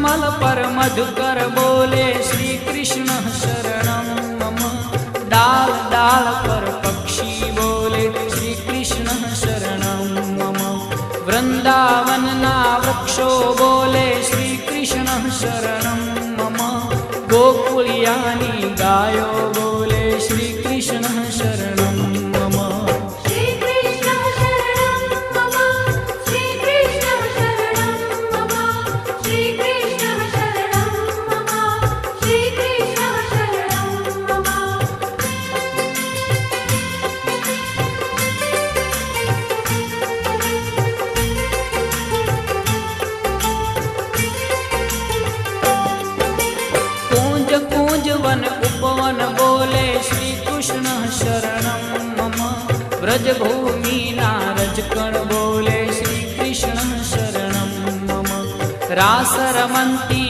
कमल पर मधुकर बोले श्री कृष्ण शरणं मम। डाल डाल पर पक्षी बोले श्री कृष्ण शरणं मम। वृंदावन ना वृक्षो बोले श्री कृष्ण शरणं मम। गोकुलियानी गायो बोले श्री कृष्ण शरणं मम। श्री कृष्ण शरणं मम। श्री कृष्ण शरणं मम। श्री कृष्ण शरणं मम। श्री कृष्ण शरणं मम। कूंज कूंज वन उपवन बोले श्री कृष्ण शरणं मम। व्रजभूमि नारजकण बोले श्री कृष्ण शरणं मम। रास रमन्ती